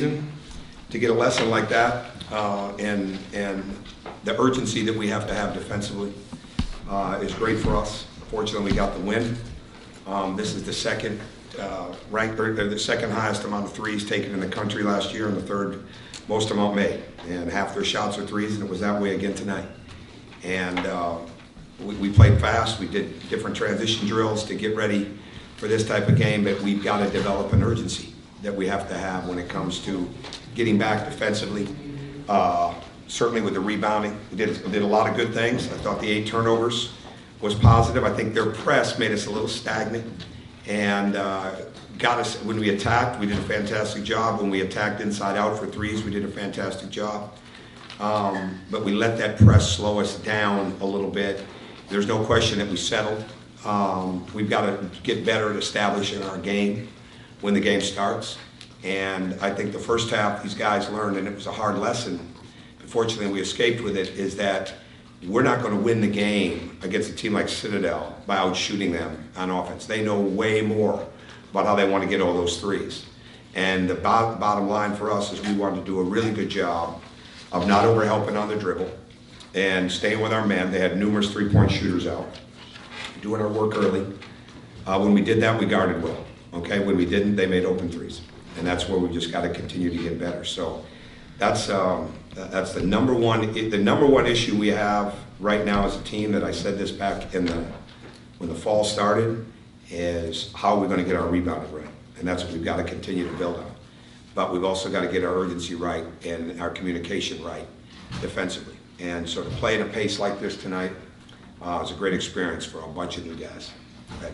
season to get a lesson like that, and the urgency that we have to have defensively is great for us. Fortunately, we got the win. This is the second ranked, or the second highest amount of threes taken in the country last year, and the third most amount made. And half their shots are threes, and it was that way again tonight. And we played fast. We did different transition drills to get ready for this type of game, but we've got to develop an urgency that we have to have when it comes to getting back defensively. Certainly with the rebounding, we did a lot of good things. I thought the 8 turnovers was positive. I think their press made us a little stagnant and got us, when we attacked, we did a fantastic job. When we attacked inside out for threes, we did a fantastic job. But we let that press slow us down a little bit. There's no question that we settled. We've got to get better at establishing our game when the game starts. And I think the first half these guys learned, and it was a hard lesson, but fortunately we escaped with it, is that we're not going to win the game against a team like Citadel by outshooting them on offense. They know way more about how they want to get all those threes. And the bottom line for us is we wanted to do a really good job of not overhelping on the dribble and staying with our men. They had numerous three-point shooters out, doing our work early. When we did that, we guarded well. Okay, when we didn't, they made open threes. And that's where we just got to continue to get better. So that's the number one issue we have right now as a team, that I said this back when the fall started, is how are we going to get our rebounding right? And that's what we've got to continue to build on. But we've also got to get our urgency right and our communication right defensively. And so to play at a pace like this tonight was a great experience for a bunch of new guys. Okay.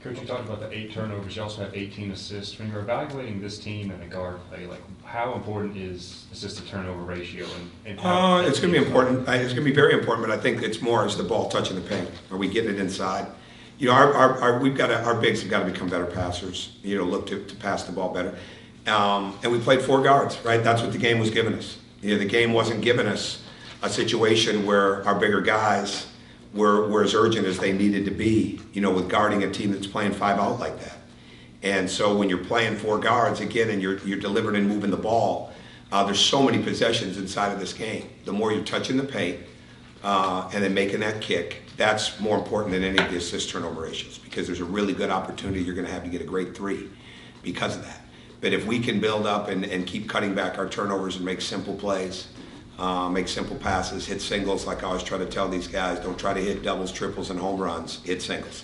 Coach, you talked about the 8 turnovers. You also have 18 assists. When you're evaluating this team and the guard play, like, how important is assist to turnover ratio? And it's going to be important. It's going to be very important. But I think it's more as the ball touching the paint. Are we getting it inside? You know, our bigs have got to become better passers. You know, look to pass the ball better. And we played 4 guards, right? That's what the game was giving us. You know, the game wasn't giving us a situation where our bigger guys were as urgent as they needed to be, you know, with guarding a team that's playing 5 out like that. And so when you're playing 4 guards again and you're delivering and moving the ball, there's so many possessions inside of this game. The more you're touching the paint and then making that kick, that's more important than any of the assist turnover ratios, because there's a really good opportunity you're going to have to get a great 3 because of that. But if we can build up and keep cutting back our turnovers and make simple plays, make simple passes, hit singles, like I always try to tell these guys, don't try to hit doubles, triples, and home runs, hit singles.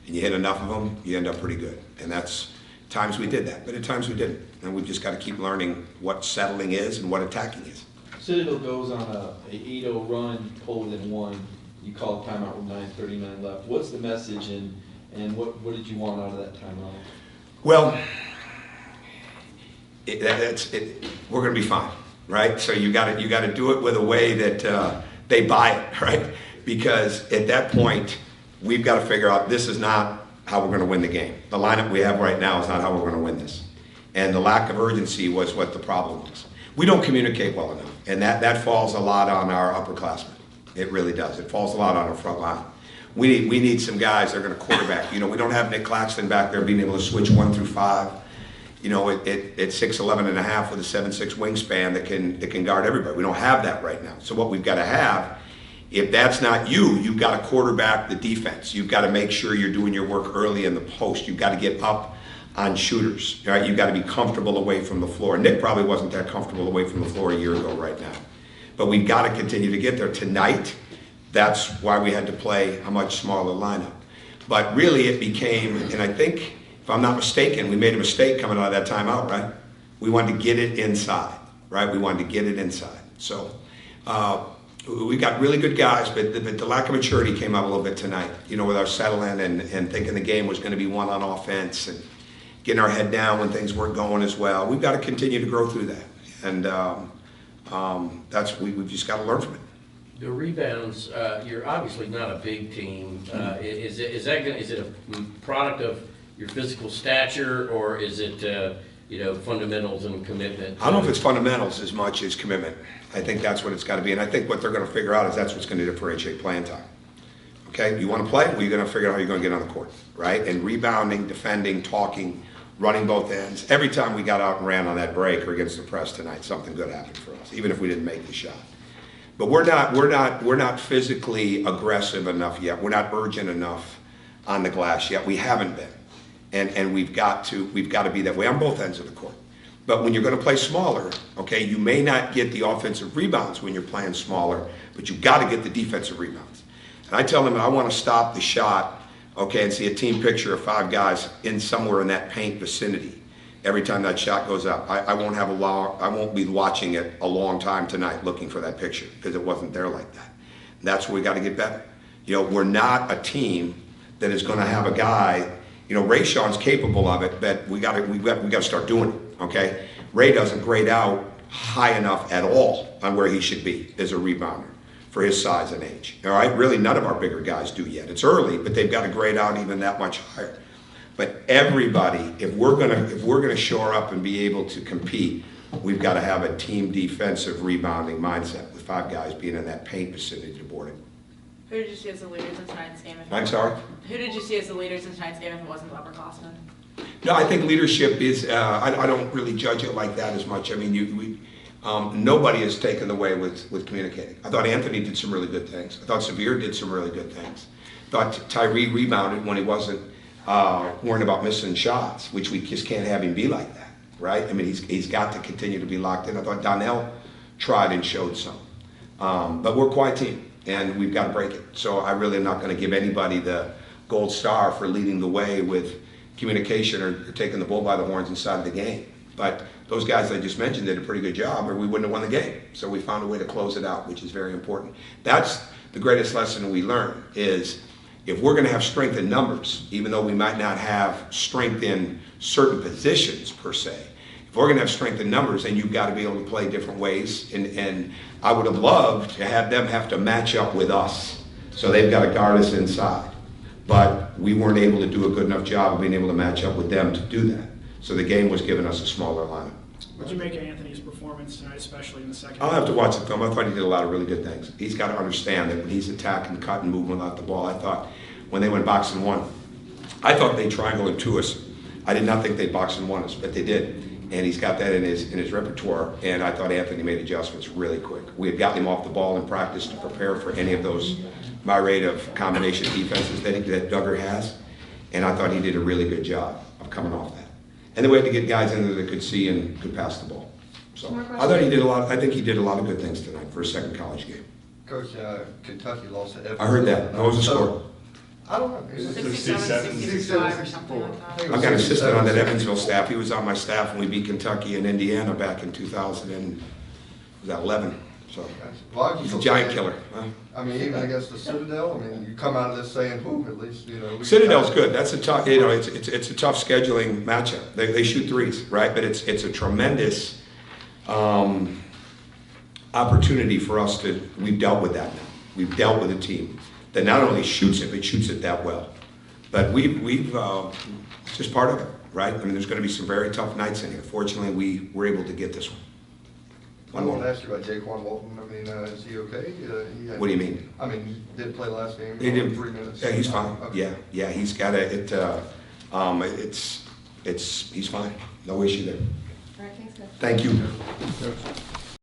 And you hit enough of them, you end up pretty good. And that's times we did that, but at times we didn't. And we've just got to keep learning what settling is and what attacking is. Citadel goes on a 8-0 run, pull within 1. You call a timeout with 9:39 left. What's the message, and what did you want out of that timeout? Well, we're going to be fine. Right, so you got to do it with a way that they buy it, right? Because at that point, we've got to figure out this is not how we're going to win the game. The lineup we have right now is not how we're going to win this. And the lack of urgency was what the problem was. We don't communicate well enough, and that falls a lot on our upperclassmen. It really does. It falls a lot on our front line. We need some guys that are going to quarterback. You know, we don't have Nick Claxton back there being able to switch 1 through 5. You know, at 6'11 and a half with a 7'6" wingspan that can guard everybody. We don't have that right now. So what we've got to have, if that's not you've got to quarterback the defense. You've got to make sure you're doing your work early in the post. You've got to get up on shooters, right? You've got to be comfortable away from the floor. Nick probably wasn't that comfortable away from the floor a year ago right now. But we've got to continue to get there. Tonight, that's why we had to play a much smaller lineup. But really it became, and I think, if I'm not mistaken, we made a mistake coming out of that timeout, right? We wanted to get it inside, right? We wanted to get it inside. So we got really good guys, but the lack of maturity came out a little bit tonight, you know, with our settling and thinking the game was going to be won on offense and getting our head down when things weren't going as well. We've got to continue to grow through that. And we've just got to learn from it. The rebounds, you're obviously not a big team. Is it a product of your physical stature, or is it fundamentals and commitment? I don't know if it's fundamentals as much as commitment. I think that's what it's got to be, and I think what they're going to figure out is that's what's going to differentiate playing time. Okay, you want to play? Well, you're going to figure out how you're going to get on the court, right? And rebounding, defending, talking, running both ends. Every time we got out and ran on that break or against the press tonight, something good happened for us, even if we didn't make the shot. But we're not physically aggressive enough yet. We're not urgent enough on the glass yet. We haven't been, and we've got to be that way on both ends of the court. But when you're going to play smaller, okay, you may not get the offensive rebounds when you're playing smaller, but you've got to get the defensive rebounds. And I tell them I want to stop the shot, okay, and see a team picture of 5 guys in somewhere in that paint vicinity every time that shot goes up. I won't be watching it a long time tonight looking for that picture because it wasn't there like that. And that's where we got to get better. You know, we're not a team that is going to have a guy. You know, Ray Sean's capable of it, but we got to start doing it. Okay, Ray doesn't grade out high enough at all on where he should be as a rebounder for his size and age. All right, really none of our bigger guys do yet. It's early, but they've got to grade out even that much higher. But everybody, if we're gonna shore up and be able to compete, we've got to have a team defensive rebounding mindset with 5 guys being in that paint vicinity to board it. Who did you see as the leaders in tonight's game? I'm sorry? Who did you see as the leaders in tonight's game if it wasn't the upperclassmen? No, I think leadership is, I don't really judge it like that as much. I mean, nobody has taken the way with communicating. I thought Anthony did some really good things. I thought Severe did some really good things. I thought Tyree rebounded when he wasn't worrying about missing shots, which we just can't have him be like that, right? I mean, he's got to continue to be locked in. I thought Donnell tried and showed some. But we're a quiet team, and we've got to break it. So I really am not going to give anybody the gold star for leading the way with communication or taking the bull by the horns inside of the game. But those guys I just mentioned did a pretty good job or we wouldn't have won the game. So we found a way to close it out, which is very important. That's the greatest lesson we learn is if we're going to have strength in numbers, even though we might not have strength in certain positions per se, if we're going to have strength in numbers, then you've got to be able to play different ways. And I would have loved to have them have to match up with us. So they've got to guard us inside. But we weren't able to do a good enough job of being able to match up with them to do that. So the game was giving us a smaller lineup. What did you make of Anthony's performance tonight, especially in the second? I'll have to watch the film. I thought he did a lot of really good things. He's got to understand that when he's attacking, cutting, moving without the ball. I thought when they went box and one, I thought they triangle and two us. I did not think they'd box and one us, but they did. And he's got that in his repertoire. And I thought Anthony made adjustments really quick. We had gotten him off the ball in practice to prepare for any of those myriad of combination defenses that Duggar has. And I thought he did a really good job of coming off that. And then we had to get guys in there that could see and could pass the ball. So I thought he did a lot. I think he did a lot of good things tonight for a second college game. Coach, Kentucky lost to Evansville. I heard that. What was the score? I don't know. 67, 65 or something like that. I got an assistant on that Evansville staff. He was on my staff when we beat Kentucky and Indiana back in 2011. So he's a giant killer. Huh? I mean, even against the Citadel, I mean, you come out of this saying, "Who?" At least you know. Citadel's good. That's a tough. You know, it's a tough scheduling matchup. They shoot threes, right? But it's a tremendous opportunity for us to. We've dealt with that now. We've dealt with a team that not only shoots it, but shoots it that well. But we've it's just part of it, right? I mean, there's going to be some very tough nights in here. Fortunately, we were able to get this one. I want to ask you about Jaquan Walton. I mean, is he okay? What do you mean? I mean, he did play last game. He did 3 minutes. Yeah, he's fine. Okay. Yeah, he's got it. He's fine. No issue there. All right, thanks, guys. Thank you.